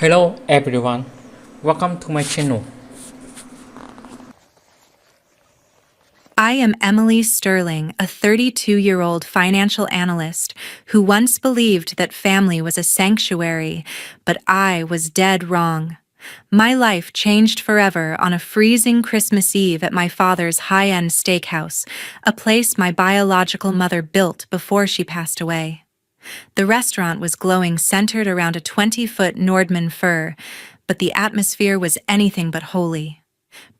Hello everyone, welcome to my channel. I am Emily Sterling, a 32-year-old financial analyst who once believed that family was a sanctuary, but I was dead wrong. My life changed forever on a freezing Christmas Eve at my father's high-end steakhouse, a place my biological mother built before she passed away. The restaurant was glowing centered around a 20-foot Nordmann fir, but the atmosphere was anything but holy.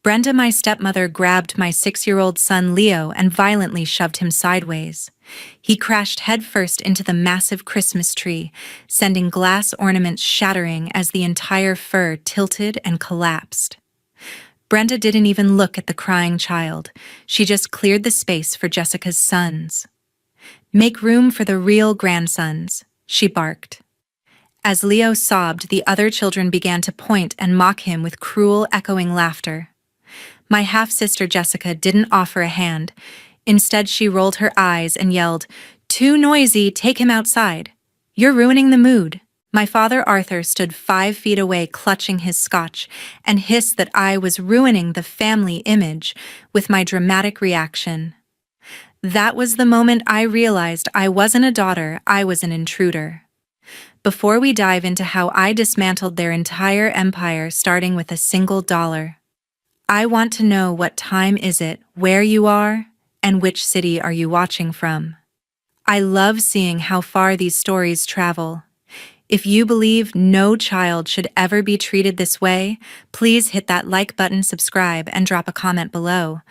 Brenda, my stepmother, grabbed my 6-year-old son Leo and violently shoved him sideways. He crashed headfirst into the massive Christmas tree, sending glass ornaments shattering as the entire fir tilted and collapsed. Brenda didn't even look at the crying child. She just cleared the space for Jessica's sons. "Make room for the real grandsons," she barked. As Leo sobbed, the other children began to point and mock him with cruel, echoing laughter. My half-sister Jessica didn't offer a hand. Instead, she rolled her eyes and yelled, "Too noisy, take him outside. You're ruining the mood." My father Arthur stood 5 feet away clutching his scotch and hissed that I was ruining the family image with my dramatic reaction. That was the moment I realized I wasn't a daughter, I was an intruder. Before we dive into how I dismantled their entire empire starting with a single dollar, I want to know what time is it, where you are, and which city are you watching from. I love seeing how far these stories travel. If you believe no child should ever be treated this way, please hit that like button, subscribe, and drop a comment below.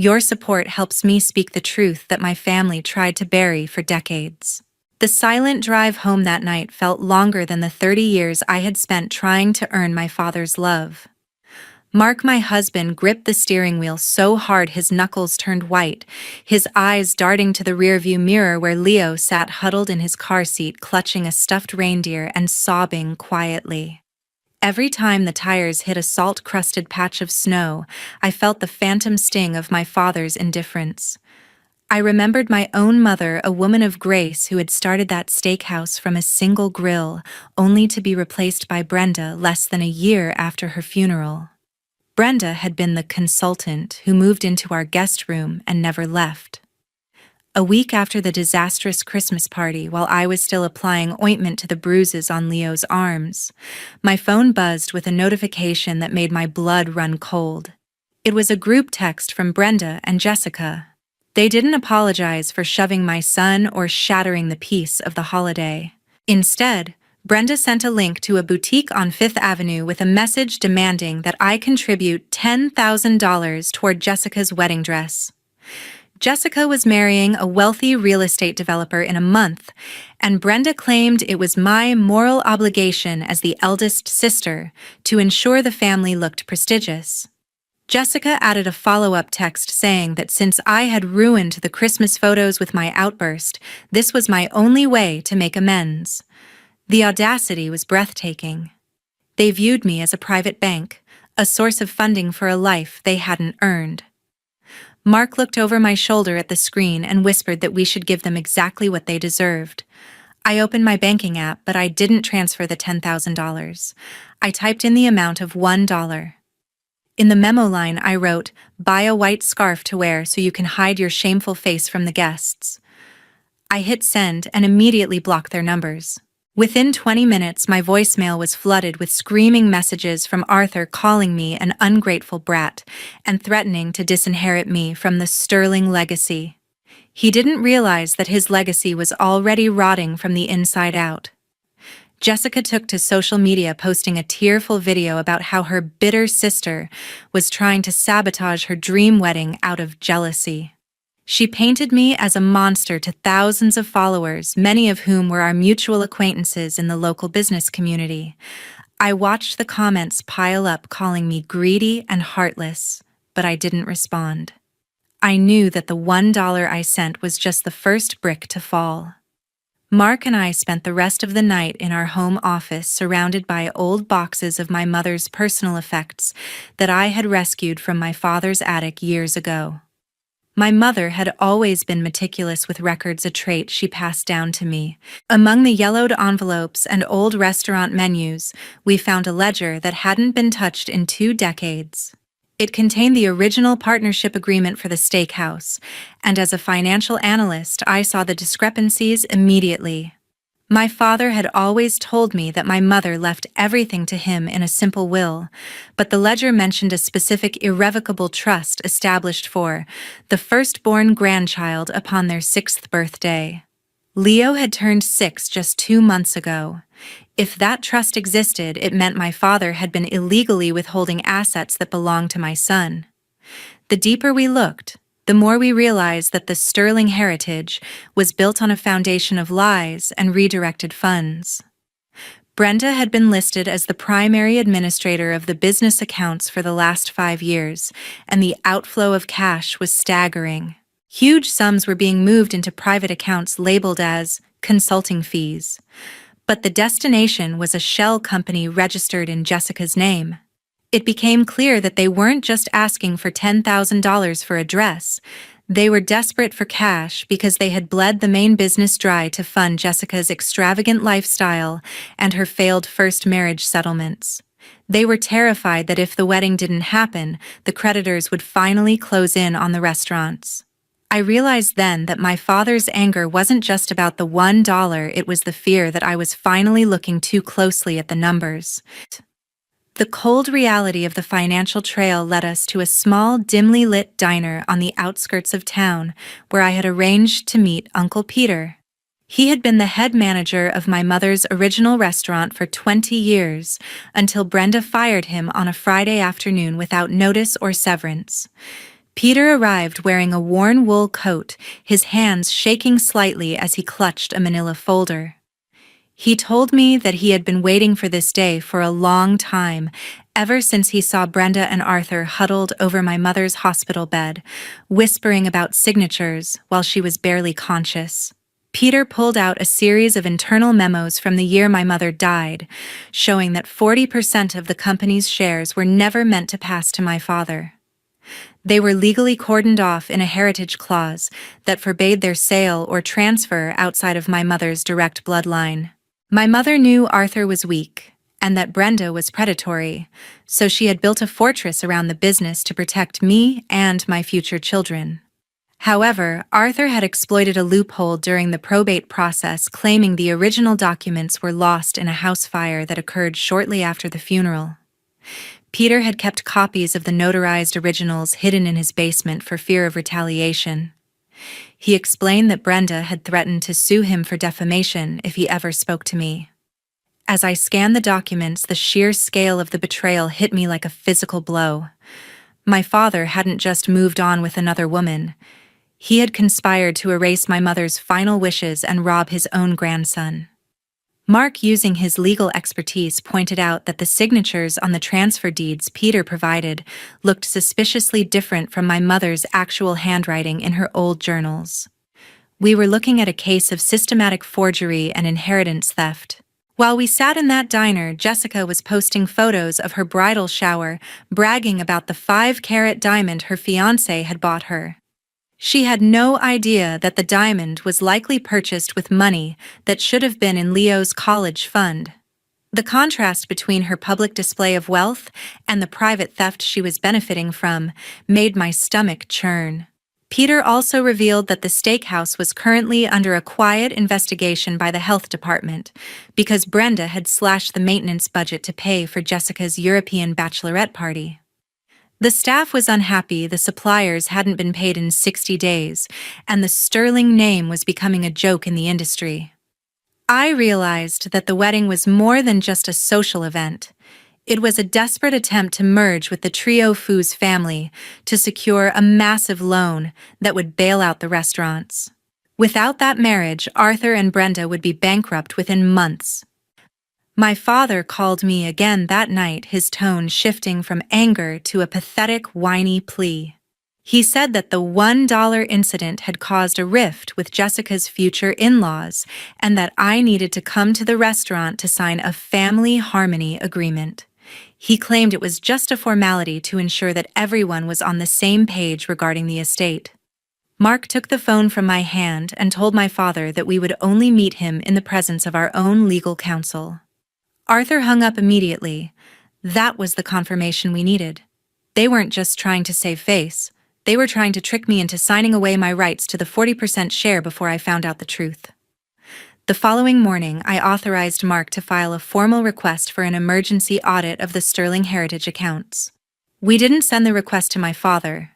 Your support helps me speak the truth that my family tried to bury for decades. The silent drive home that night felt longer than the 30 years I had spent trying to earn my father's love. Mark, my husband, gripped the steering wheel so hard his knuckles turned white, his eyes darting to the rearview mirror where Leo sat huddled in his car seat clutching a stuffed reindeer and sobbing quietly. Every time the tires hit a salt-crusted patch of snow, I felt the phantom sting of my father's indifference. I remembered my own mother, a woman of grace who had started that steakhouse from a single grill, only to be replaced by Brenda less than a year after her funeral. Brenda had been the consultant who moved into our guest room and never left. A week after the disastrous Christmas party, while I was still applying ointment to the bruises on Leo's arms, my phone buzzed with a notification that made my blood run cold. It was a group text from Brenda and Jessica. They didn't apologize for shoving my son or shattering the peace of the holiday. Instead, Brenda sent a link to a boutique on Fifth Avenue with a message demanding that I contribute $10,000 toward Jessica's wedding dress. Jessica was marrying a wealthy real estate developer in a month, and Brenda claimed it was my moral obligation as the eldest sister to ensure the family looked prestigious. Jessica added a follow-up text saying that since I had ruined the Christmas photos with my outburst, this was my only way to make amends. The audacity was breathtaking. They viewed me as a private bank, a source of funding for a life they hadn't earned. Mark looked over my shoulder at the screen and whispered that we should give them exactly what they deserved. I opened my banking app, but I didn't transfer the $10,000. I typed in the amount of $1. In the memo line, I wrote, "Buy a white scarf to wear so you can hide your shameful face from the guests." I hit send and immediately blocked their numbers. Within 20 minutes, my voicemail was flooded with screaming messages from Arthur calling me an ungrateful brat and threatening to disinherit me from the Sterling legacy. He didn't realize that his legacy was already rotting from the inside out. Jessica took to social media posting a tearful video about how her bitter sister was trying to sabotage her dream wedding out of jealousy. She painted me as a monster to thousands of followers, many of whom were our mutual acquaintances in the local business community. I watched the comments pile up calling me greedy and heartless, but I didn't respond. I knew that the $1 I sent was just the first brick to fall. Mark and I spent the rest of the night in our home office surrounded by old boxes of my mother's personal effects that I had rescued from my father's attic years ago. My mother had always been meticulous with records, a trait she passed down to me. Among the yellowed envelopes and old restaurant menus, we found a ledger that hadn't been touched in 2 decades. It contained the original partnership agreement for the steakhouse, and as a financial analyst, I saw the discrepancies immediately. My father had always told me that my mother left everything to him in a simple will, but the ledger mentioned a specific irrevocable trust established for the firstborn grandchild upon their 6th birthday. Leo had turned 6 just 2 months ago. If that trust existed, it meant my father had been illegally withholding assets that belonged to my son. The deeper we looked, the more we realized that the Sterling heritage was built on a foundation of lies and redirected funds. Brenda had been listed as the primary administrator of the business accounts for the last 5 years, and the outflow of cash was staggering. Huge sums were being moved into private accounts labeled as consulting fees. But the destination was a shell company registered in Jessica's name. It became clear that they weren't just asking for $10,000 for a dress. They were desperate for cash because they had bled the main business dry to fund Jessica's extravagant lifestyle and her failed first marriage settlements. They were terrified that if the wedding didn't happen, the creditors would finally close in on the restaurants. I realized then that my father's anger wasn't just about the $1, it was the fear that I was finally looking too closely at the numbers. The cold reality of the financial trail led us to a small, dimly lit diner on the outskirts of town, where I had arranged to meet Uncle Peter. He had been the head manager of my mother's original restaurant for 20 years, until Brenda fired him on a Friday afternoon without notice or severance. Peter arrived wearing a worn wool coat, his hands shaking slightly as he clutched a manila folder. He told me that he had been waiting for this day for a long time, ever since he saw Brenda and Arthur huddled over my mother's hospital bed, whispering about signatures while she was barely conscious. Peter pulled out a series of internal memos from the year my mother died, showing that 40% of the company's shares were never meant to pass to my father. They were legally cordoned off in a heritage clause that forbade their sale or transfer outside of my mother's direct bloodline. My mother knew Arthur was weak, and that Brenda was predatory, so she had built a fortress around the business to protect me and my future children. However, Arthur had exploited a loophole during the probate process, claiming the original documents were lost in a house fire that occurred shortly after the funeral. Peter had kept copies of the notarized originals hidden in his basement for fear of retaliation. He explained that Brenda had threatened to sue him for defamation if he ever spoke to me. As I scanned the documents, the sheer scale of the betrayal hit me like a physical blow. My father hadn't just moved on with another woman. He had conspired to erase my mother's final wishes and rob his own grandson. Mark, using his legal expertise, pointed out that the signatures on the transfer deeds Peter provided looked suspiciously different from my mother's actual handwriting in her old journals. We were looking at a case of systematic forgery and inheritance theft. While we sat in that diner, Jessica was posting photos of her bridal shower, bragging about the 5-carat diamond her fiancé had bought her. She had no idea that the diamond was likely purchased with money that should have been in Leo's college fund. The contrast between her public display of wealth and the private theft she was benefiting from made my stomach churn. Peter also revealed that the steakhouse was currently under a quiet investigation by the health department because Brenda had slashed the maintenance budget to pay for Jessica's European bachelorette party. The staff was unhappy the suppliers hadn't been paid in 60 days, and the Sterling name was becoming a joke in the industry. I realized that the wedding was more than just a social event. It was a desperate attempt to merge with the Trio Foods family to secure a massive loan that would bail out the restaurants. Without that marriage, Arthur and Brenda would be bankrupt within months. My father called me again that night, his tone shifting from anger to a pathetic, whiny plea. He said that the $1 incident had caused a rift with Jessica's future in-laws and that I needed to come to the restaurant to sign a family harmony agreement. He claimed it was just a formality to ensure that everyone was on the same page regarding the estate. Mark took the phone from my hand and told my father that we would only meet him in the presence of our own legal counsel. Arthur hung up immediately. That was the confirmation we needed. They weren't just trying to save face. They were trying to trick me into signing away my rights to the 40% share before I found out the truth. The following morning, I authorized Mark to file a formal request for an emergency audit of the Sterling Heritage accounts. We didn't send the request to my father.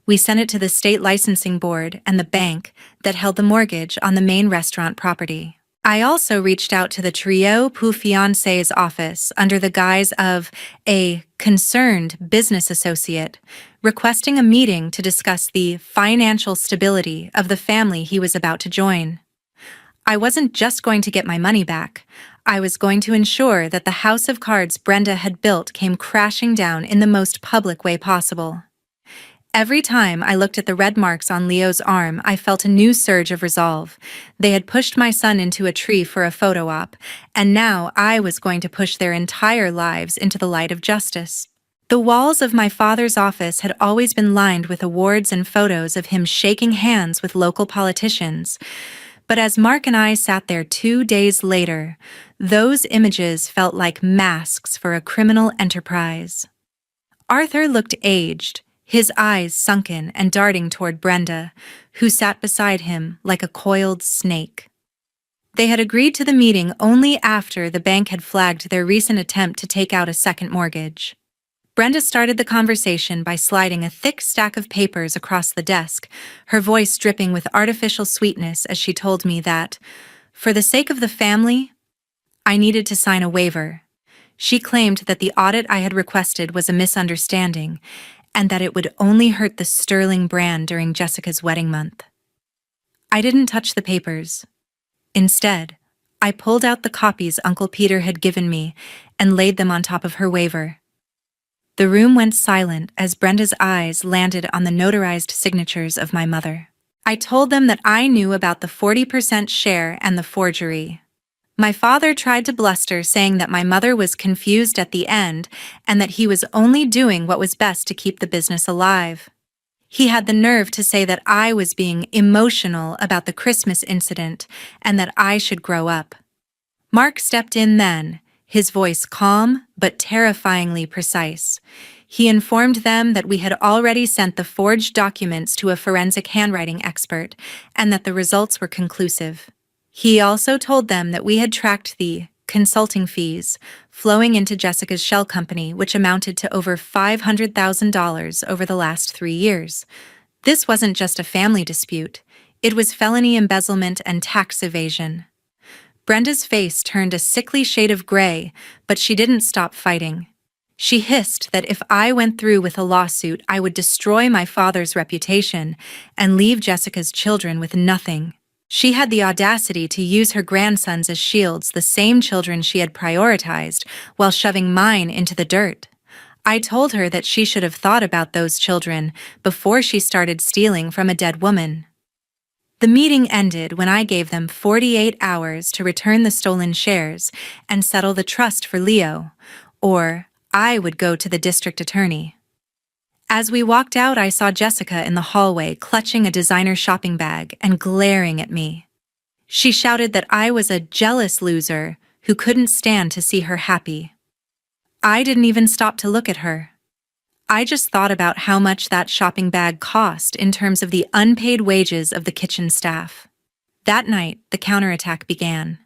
We sent it to the state licensing board and the bank that held the mortgage on the main restaurant property. I also reached out to the Trio Pour Fiancés office under the guise of a concerned business associate, requesting a meeting to discuss the financial stability of the family he was about to join. I wasn't just going to get my money back. I was going to ensure that the house of cards Brenda had built came crashing down in the most public way possible. Every time I looked at the red marks on Leo's arm, I felt a new surge of resolve. They had pushed my son into a tree for a photo op, and now I was going to push their entire lives into the light of justice. The walls of my father's office had always been lined with awards and photos of him shaking hands with local politicians. But as Mark and I sat there 2 days later, those images felt like masks for a criminal enterprise. Arthur looked aged, his eyes sunken and darting toward Brenda, who sat beside him like a coiled snake. They had agreed to the meeting only after the bank had flagged their recent attempt to take out a second mortgage. Brenda started the conversation by sliding a thick stack of papers across the desk, her voice dripping with artificial sweetness as she told me that, for the sake of the family, I needed to sign a waiver. She claimed that the audit I had requested was a misunderstanding, and that it would only hurt the Sterling brand during Jessica's wedding month. I didn't touch the papers. Instead, I pulled out the copies Uncle Peter had given me and laid them on top of her waiver. The room went silent as Brenda's eyes landed on the notarized signatures of my mother. I told them that I knew about the 40% share and the forgery. My father tried to bluster, saying that my mother was confused at the end and that he was only doing what was best to keep the business alive. He had the nerve to say that I was being emotional about the Christmas incident and that I should grow up. Mark stepped in then, his voice calm but terrifyingly precise. He informed them that we had already sent the forged documents to a forensic handwriting expert and that the results were conclusive. He also told them that we had tracked the consulting fees flowing into Jessica's shell company, which amounted to over $500,000 over the last 3 years. This wasn't just a family dispute. It was felony embezzlement and tax evasion. Brenda's face turned a sickly shade of gray, but she didn't stop fighting. She hissed that if I went through with a lawsuit, I would destroy my father's reputation and leave Jessica's children with nothing. She had the audacity to use her grandsons as shields, the same children she had prioritized, while shoving mine into the dirt. I told her that she should have thought about those children before she started stealing from a dead woman. The meeting ended when I gave them 48 hours to return the stolen shares and settle the trust for Leo, or I would go to the district attorney. As we walked out, I saw Jessica in the hallway clutching a designer shopping bag and glaring at me. She shouted that I was a jealous loser who couldn't stand to see her happy. I didn't even stop to look at her. I just thought about how much that shopping bag cost in terms of the unpaid wages of the kitchen staff. That night, the counterattack began.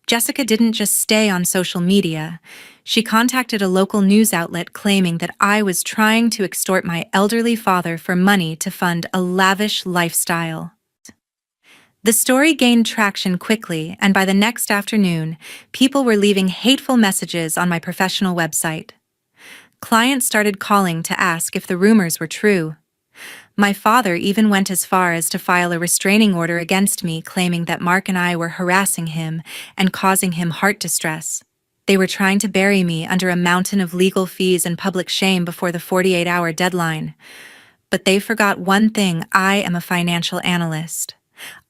Jessica didn't just stay on social media. She contacted a local news outlet claiming that I was trying to extort my elderly father for money to fund a lavish lifestyle. The story gained traction quickly, and by the next afternoon, people were leaving hateful messages on my professional website. Clients started calling to ask if the rumors were true. My father even went as far as to file a restraining order against me, claiming that Mark and I were harassing him and causing him heart distress. They were trying to bury me under a mountain of legal fees and public shame before the 48-hour deadline. But they forgot one thing: I am a financial analyst.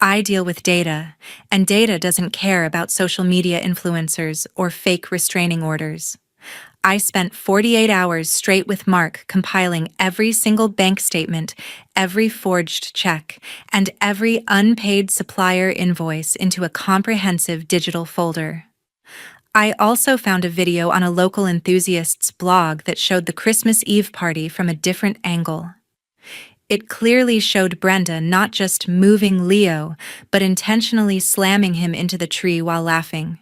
I deal with data, and data doesn't care about social media influencers or fake restraining orders. I spent 48 hours straight with Mark compiling every single bank statement, every forged check, and every unpaid supplier invoice into a comprehensive digital folder. I also found a video on a local enthusiast's blog that showed the Christmas Eve party from a different angle. It clearly showed Brenda not just moving Leo, but intentionally slamming him into the tree while laughing.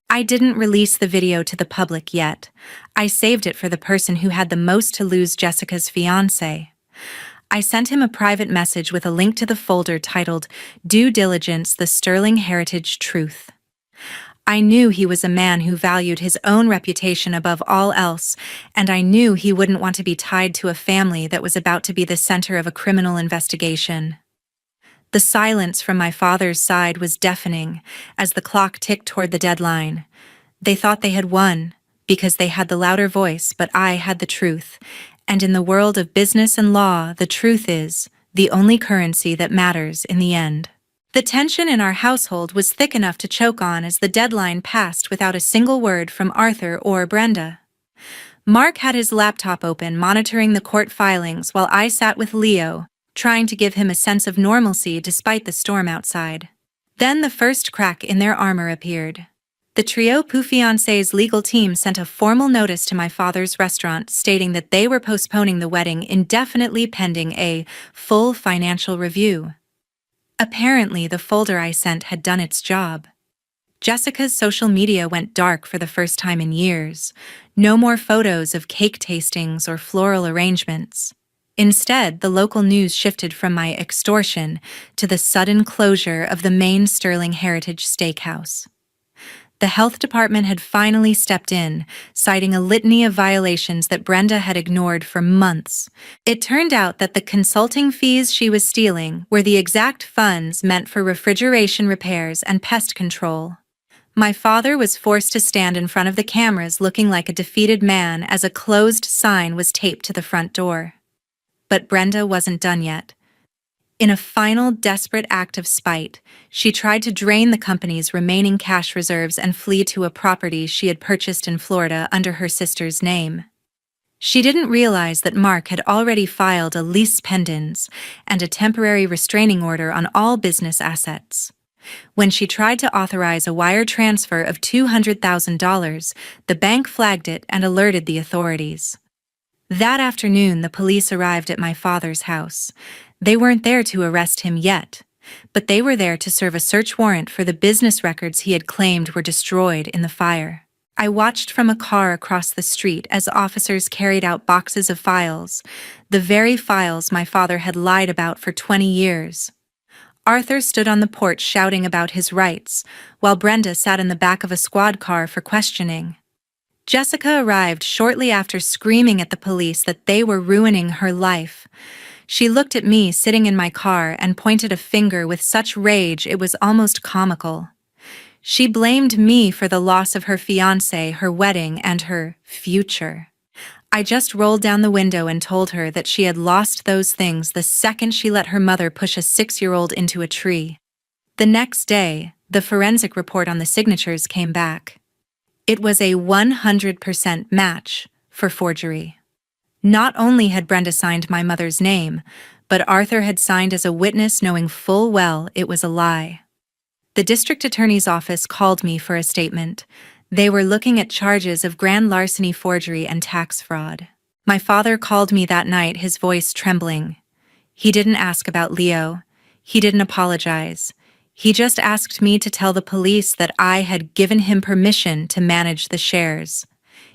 I didn't release the video to the public yet. I saved it for the person who had the most to lose, Jessica's fiancé. I sent him a private message with a link to the folder titled Due Diligence: The Sterling Heritage Truth. I knew he was a man who valued his own reputation above all else, and I knew he wouldn't want to be tied to a family that was about to be the center of a criminal investigation. The silence from my father's side was deafening as the clock ticked toward the deadline. They thought they had won because they had the louder voice, but I had the truth. And in the world of business and law, the truth is the only currency that matters in the end. The tension in our household was thick enough to choke on as the deadline passed without a single word from Arthur or Brenda. Mark had his laptop open, monitoring the court filings while I sat with Leo, trying to give him a sense of normalcy despite the storm outside. Then the first crack in their armor appeared. The trio Fiancé's legal team sent a formal notice to my father's restaurant stating that they were postponing the wedding indefinitely pending a full financial review. Apparently, the folder I sent had done its job. Jessica's social media went dark for the first time in years. No more photos of cake tastings or floral arrangements. Instead, the local news shifted from my extortion to the sudden closure of the main Sterling Heritage Steakhouse. The health department had finally stepped in, citing a litany of violations that Brenda had ignored for months. It turned out that the consulting fees she was stealing were the exact funds meant for refrigeration repairs and pest control. My father was forced to stand in front of the cameras looking like a defeated man as a closed sign was taped to the front door. But Brenda wasn't done yet. In a final desperate act of spite, she tried to drain the company's remaining cash reserves and flee to a property she had purchased in Florida under her sister's name. She didn't realize that Mark had already filed a lease pendens and a temporary restraining order on all business assets. When she tried to authorize a wire transfer of $200,000, the bank flagged it and alerted the authorities. That afternoon, the police arrived at my father's house. They weren't there to arrest him yet, but they were there to serve a search warrant for the business records he had claimed were destroyed in the fire. I watched from a car across the street as officers carried out boxes of files, the very files my father had lied about for 20 years. Arthur stood on the porch shouting about his rights, while Brenda sat in the back of a squad car for questioning. Jessica arrived shortly after, screaming at the police that they were ruining her life. She looked at me sitting in my car and pointed a finger with such rage it was almost comical. She blamed me for the loss of her fiancé, her wedding, and her future. I just rolled down the window and told her that she had lost those things the second she let her mother push a 6-year-old into a tree. The next day, the forensic report on the signatures came back. It was a 100% match for forgery. Not only had Brenda signed my mother's name, but Arthur had signed as a witness, knowing full well it was a lie. The district attorney's office called me for a statement. They were looking at charges of grand larceny, forgery, and tax fraud. My father called me that night, his voice trembling. He didn't ask about Leo. He didn't apologize. He just asked me to tell the police that I had given him permission to manage the shares.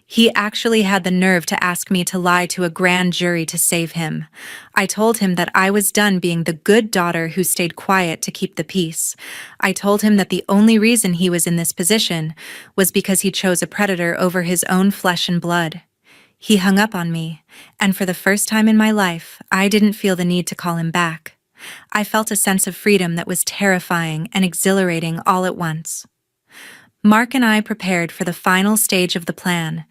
He actually had the nerve to ask me to lie to a grand jury to save him. I told him that I was done being the good daughter who stayed quiet to keep the peace. I told him that the only reason he was in this position was because he chose a predator over his own flesh and blood. He hung up on me, and for the first time in my life, I didn't feel the need to call him back. I felt a sense of freedom that was terrifying and exhilarating all at once. Mark and I prepared for the final stage of the plan.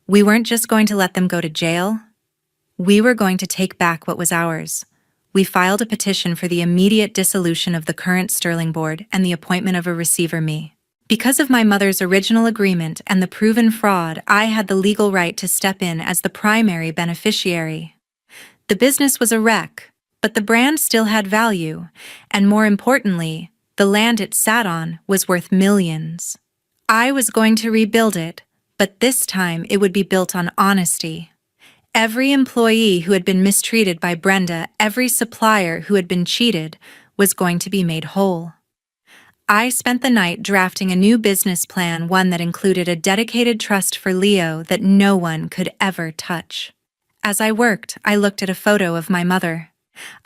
We weren't just going to let them go to jail. We were going to take back what was ours. We filed a petition for the immediate dissolution of the current Sterling board and the appointment of a receiver, me. Because of my mother's original agreement and the proven fraud, I had the legal right to step in as the primary beneficiary. The business was a wreck, but the brand still had value, and more importantly, the land it sat on was worth millions. I was going to rebuild it, but this time it would be built on honesty. Every employee who had been mistreated by Brenda, every supplier who had been cheated, was going to be made whole. I spent the night drafting a new business plan, one that included a dedicated trust for Leo that no one could ever touch. As I worked, I looked at a photo of my mother.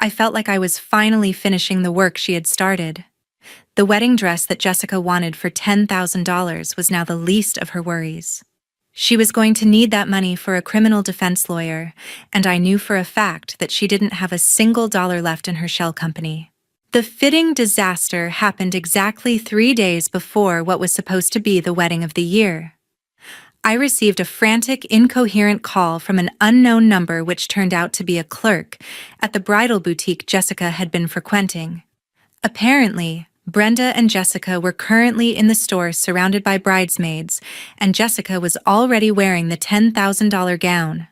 I felt like I was finally finishing the work she had started. The wedding dress that Jessica wanted for $10,000 was now the least of her worries. She was going to need that money for a criminal defense lawyer, and I knew for a fact that she didn't have a single dollar left in her shell company. The fitting disaster happened exactly 3 days before what was supposed to be the wedding of the year. I received a frantic, incoherent call from an unknown number which turned out to be a clerk at the bridal boutique Jessica had been frequenting. Apparently, Brenda and Jessica were currently in the store surrounded by bridesmaids, and Jessica was already wearing the $10,000 gown.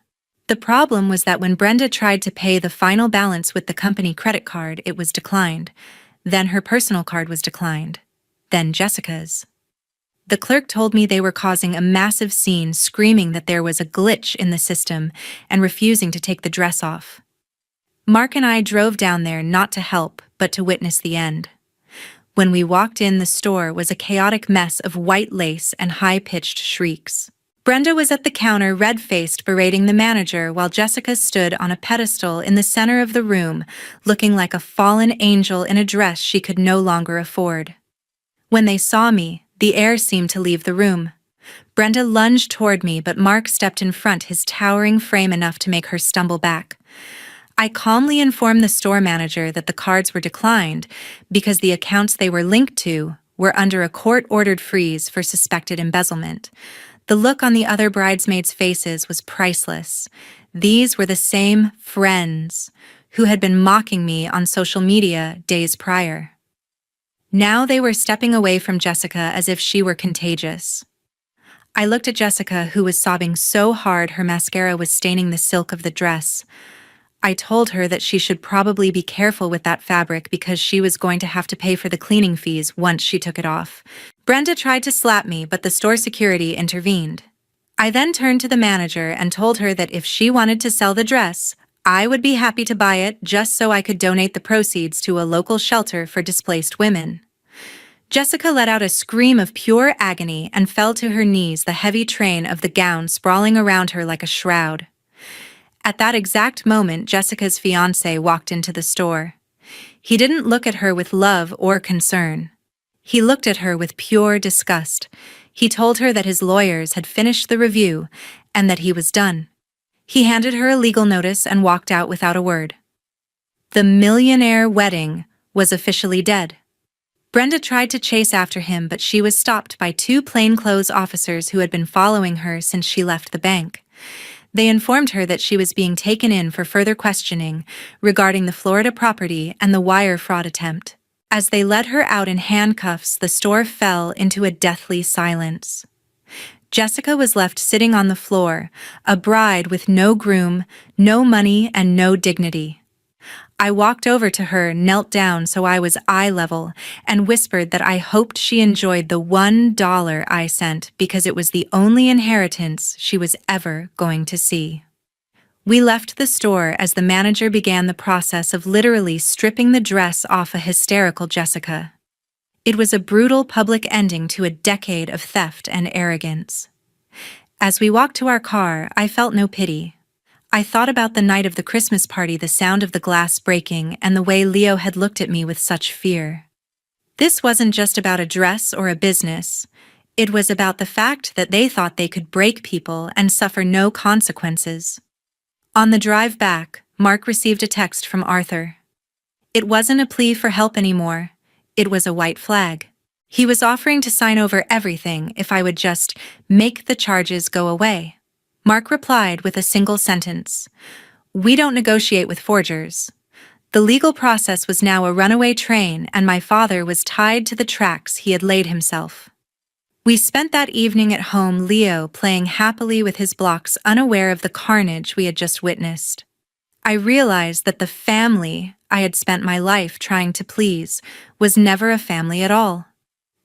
The problem was that when Brenda tried to pay the final balance with the company credit card, it was declined. Then her personal card was declined. Then Jessica's. The clerk told me they were causing a massive scene, screaming that there was a glitch in the system and refusing to take the dress off. Mark and I drove down there not to help, but to witness the end. When we walked in, the store was a chaotic mess of white lace and high-pitched shrieks. Brenda was at the counter, red-faced, berating the manager, while Jessica stood on a pedestal in the center of the room, looking like a fallen angel in a dress she could no longer afford. When they saw me, the air seemed to leave the room. Brenda lunged toward me, but Mark stepped in front, his towering frame enough to make her stumble back. I calmly informed the store manager that the cards were declined because the accounts they were linked to were under a court-ordered freeze for suspected embezzlement. The look on the other bridesmaids' faces was priceless. These were the same friends who had been mocking me on social media days prior. Now they were stepping away from Jessica as if she were contagious. I looked at Jessica, who was sobbing so hard her mascara was staining the silk of the dress. I told her that she should probably be careful with that fabric because she was going to have to pay for the cleaning fees once she took it off. Brenda tried to slap me, but the store security intervened. I then turned to the manager and told her that if she wanted to sell the dress, I would be happy to buy it just so I could donate the proceeds to a local shelter for displaced women. Jessica let out a scream of pure agony and fell to her knees, the heavy train of the gown sprawling around her like a shroud. At that exact moment, Jessica's fiancé walked into the store. He didn't look at her with love or concern. He looked at her with pure disgust. He told her that his lawyers had finished the review and that he was done. He handed her a legal notice and walked out without a word. The millionaire wedding was officially dead. Brenda tried to chase after him, but she was stopped by 2 plainclothes officers who had been following her since she left the bank. They informed her that she was being taken in for further questioning regarding the Florida property and the wire fraud attempt. As they led her out in handcuffs, the store fell into a deathly silence. Jessica was left sitting on the floor, a bride with no groom, no money, and no dignity. I walked over to her, knelt down so I was eye level, and whispered that I hoped she enjoyed the $1 I sent because it was the only inheritance she was ever going to see. We left the store as the manager began the process of literally stripping the dress off a hysterical Jessica. It was a brutal public ending to a decade of theft and arrogance. As we walked to our car, I felt no pity. I thought about the night of the Christmas party, the sound of the glass breaking, and the way Leo had looked at me with such fear. This wasn't just about a dress or a business. It was about the fact that they thought they could break people and suffer no consequences. On the drive back, Mark received a text from Arthur. It wasn't a plea for help anymore. It was a white flag. He was offering to sign over everything if I would just make the charges go away. Mark replied with a single sentence. We don't negotiate with forgers. The legal process was now a runaway train, and my father was tied to the tracks he had laid himself. We spent that evening at home, Leo playing happily with his blocks, unaware of the carnage we had just witnessed. I realized that the family I had spent my life trying to please was never a family at all.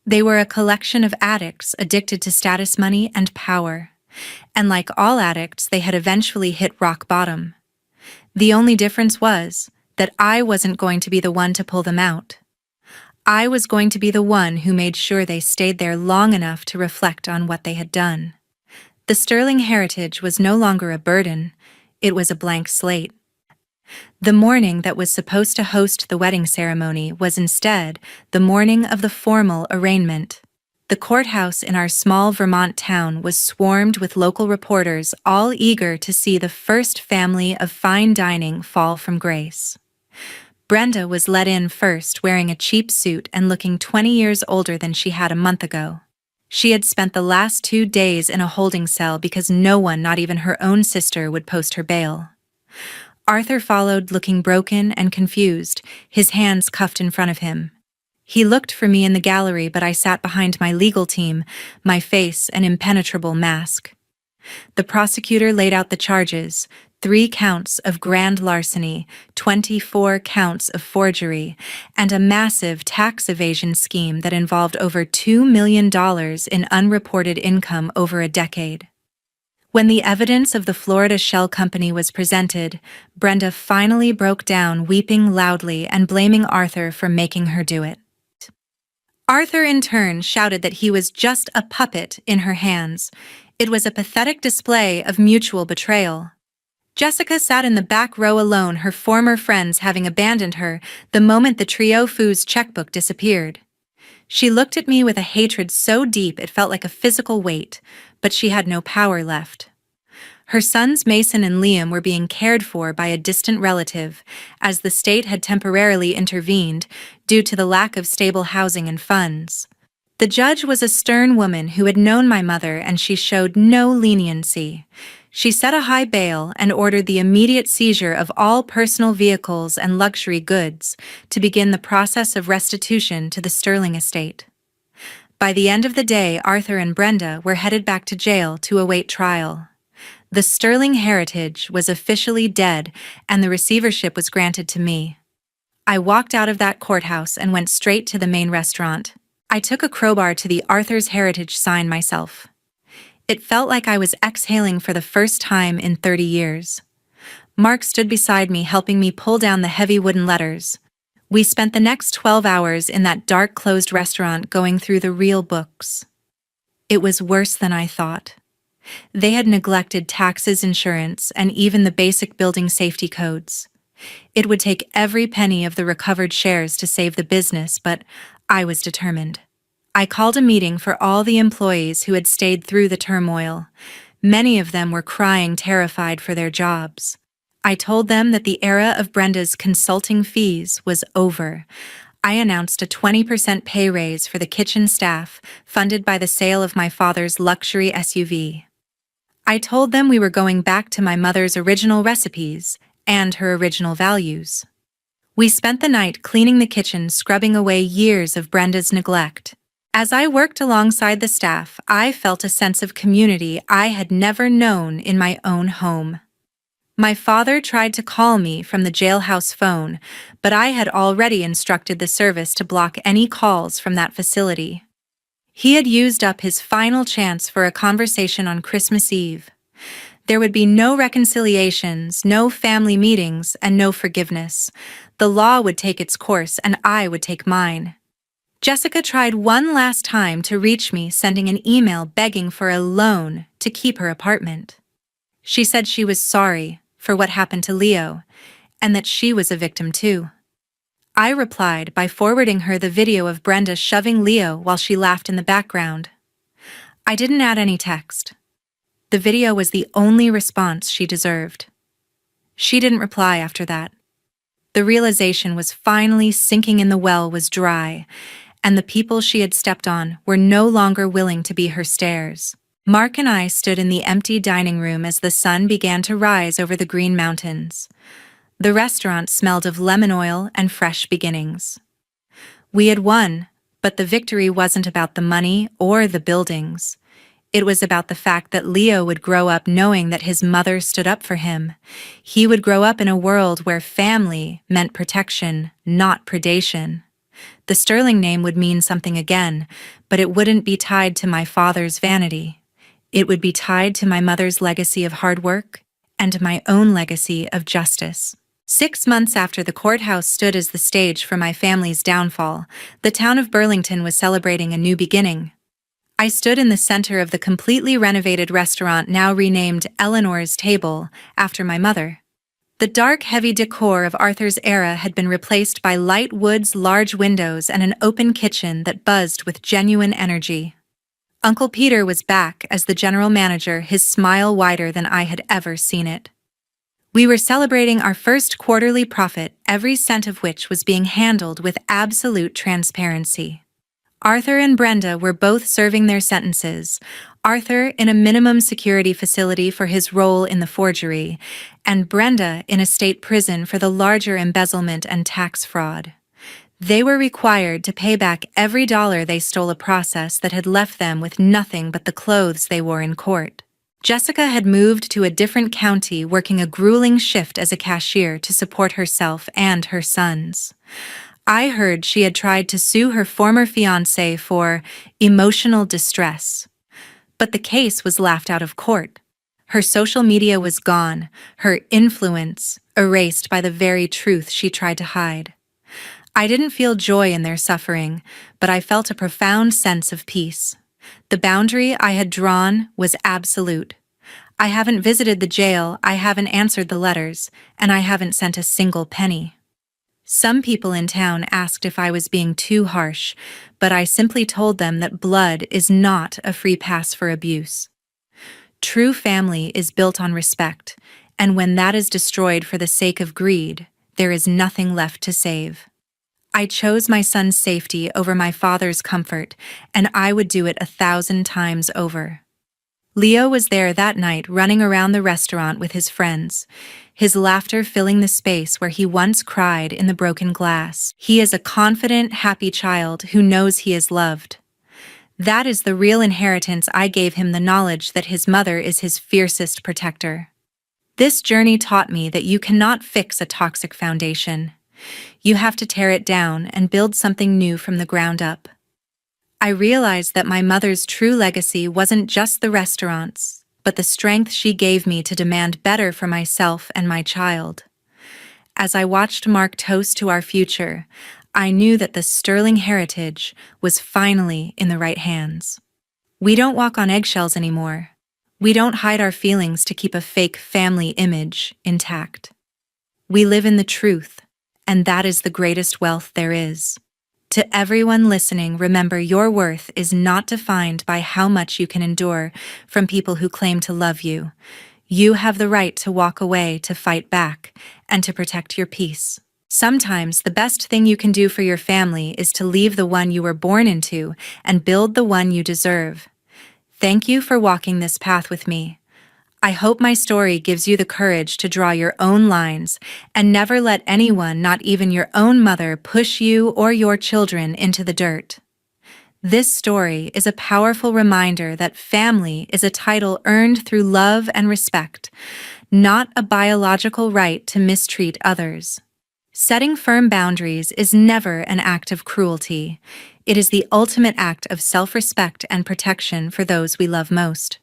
They were a collection of addicts addicted to status, money, and power. And like all addicts, they had eventually hit rock bottom. The only difference was that I wasn't going to be the one to pull them out. I was going to be the one who made sure they stayed there long enough to reflect on what they had done. The Sterling heritage was no longer a burden, it was a blank slate. The morning that was supposed to host the wedding ceremony was instead the morning of the formal arraignment. The courthouse in our small Vermont town was swarmed with local reporters, all eager to see the first family of fine dining fall from grace. Brenda was let in first, wearing a cheap suit and looking 20 years older than she had a month ago. She had spent the last 2 days in a holding cell because no one, not even her own sister, would post her bail. Arthur followed, looking broken and confused, his hands cuffed in front of him. He looked for me in the gallery, but I sat behind my legal team, my face an impenetrable mask. The prosecutor laid out the charges: 3 counts of grand larceny, 24 counts of forgery, and a massive tax evasion scheme that involved over $2 million in unreported income over a decade. When the evidence of the Florida Shell Company was presented, Brenda finally broke down, weeping loudly and blaming Arthur for making her do it. Arthur in turn shouted that he was just a puppet in her hands. It was a pathetic display of mutual betrayal. Jessica sat in the back row alone, her former friends having abandoned her the moment the trio Foo's checkbook disappeared. She looked at me with a hatred so deep it felt like a physical weight, but she had no power left. Her sons Mason and Liam were being cared for by a distant relative, as the state had temporarily intervened due to the lack of stable housing and funds. The judge was a stern woman who had known my mother, and she showed no leniency. She set a high bail and ordered the immediate seizure of all personal vehicles and luxury goods to begin the process of restitution to the Sterling estate. By the end of the day, Arthur and Brenda were headed back to jail to await trial. The Sterling heritage was officially dead, and the receivership was granted to me. I walked out of that courthouse and went straight to the main restaurant. I took a crowbar to the Arthur's Heritage sign myself. It felt like I was exhaling for the first time in 30 years. Mark stood beside me, helping me pull down the heavy wooden letters. We spent the next 12 hours in that dark, closed restaurant going through the real books. It was worse than I thought. They had neglected taxes, insurance, and even the basic building safety codes. It would take every penny of the recovered shares to save the business, but I was determined. I called a meeting for all the employees who had stayed through the turmoil. Many of them were crying, terrified for their jobs. I told them that the era of Brenda's consulting fees was over. I announced a 20% pay raise for the kitchen staff, funded by the sale of my father's luxury SUV. I told them we were going back to my mother's original recipes and her original values. We spent the night cleaning the kitchen, scrubbing away years of Brenda's neglect. As I worked alongside the staff, I felt a sense of community I had never known in my own home. My father tried to call me from the jailhouse phone, but I had already instructed the service to block any calls from that facility. He had used up his final chance for a conversation on Christmas Eve. There would be no reconciliations, no family meetings, and no forgiveness. The law would take its course, and I would take mine. Jessica tried one last time to reach me, sending an email begging for a loan to keep her apartment. She said she was sorry for what happened to Leo, and that she was a victim too. I replied by forwarding her the video of Brenda shoving Leo while she laughed in the background. I didn't add any text. The video was the only response she deserved. She didn't reply after that. The realization was finally sinking in. The well was dry, and the people she had stepped on were no longer willing to be her stairs. Mark and I stood in the empty dining room as the sun began to rise over the green mountains. The restaurant smelled of lemon oil and fresh beginnings. We had won, But the victory wasn't about the money or the buildings. It was about the fact that Leo would grow up knowing that his mother stood up for him. He would grow up in a world where family meant protection, not predation. The Sterling name would mean something again, but it wouldn't be tied to my father's vanity. It would be tied to my mother's legacy of hard work and my own legacy of justice. 6 months after the courthouse stood as the stage for my family's downfall, the town of Burlington was celebrating a new beginning. I stood in the center of the completely renovated restaurant now renamed Eleanor's Table, after my mother. The dark, heavy decor of Arthur's era had been replaced by light wood's large windows and an open kitchen that buzzed with genuine energy. Uncle Peter was back as the general manager, his smile wider than I had ever seen it. We were celebrating our first quarterly profit, every cent of which was being handled with absolute transparency. Arthur and Brenda were both serving their sentences, Arthur in a minimum security facility for his role in the forgery, and Brenda in a state prison for the larger embezzlement and tax fraud. They were required to pay back every dollar they stole, a process that had left them with nothing but the clothes they wore in court. Jessica had moved to a different county, working a grueling shift as a cashier to support herself and her sons. I heard she had tried to sue her former fiancé for emotional distress. But the case was laughed out of court. Her social media was gone, her influence erased by the very truth she tried to hide. I didn't feel joy in their suffering, but I felt a profound sense of peace. The boundary I had drawn was absolute. I haven't visited the jail, I haven't answered the letters, and I haven't sent a single penny. Some people in town asked if I was being too harsh, but I simply told them that blood is not a free pass for abuse. True family is built on respect, and when that is destroyed for the sake of greed, there is nothing left to save. I chose my son's safety over my father's comfort, and I would do it 1,000 times over. Leo was there that night, running around the restaurant with his friends, his laughter filling the space where he once cried in the broken glass. He is a confident, happy child who knows he is loved. That is the real inheritance I gave him, the knowledge that his mother is his fiercest protector. This journey taught me that you cannot fix a toxic foundation. You have to tear it down and build something new from the ground up. I realized that my mother's true legacy wasn't just the restaurants, but the strength she gave me to demand better for myself and my child. As I watched Mark toast to our future, I knew that the Sterling heritage was finally in the right hands. We don't walk on eggshells anymore. We don't hide our feelings to keep a fake family image intact. We live in the truth, and that is the greatest wealth there is. To everyone listening, remember, your worth is not defined by how much you can endure from people who claim to love you. You have the right to walk away, to fight back, and to protect your peace. Sometimes the best thing you can do for your family is to leave the one you were born into and build the one you deserve. Thank you for walking this path with me. I hope my story gives you the courage to draw your own lines and never let anyone, not even your own mother, push you or your children into the dirt. This story is a powerful reminder that family is a title earned through love and respect, not a biological right to mistreat others. Setting firm boundaries is never an act of cruelty. It is the ultimate act of self-respect and protection for those we love most.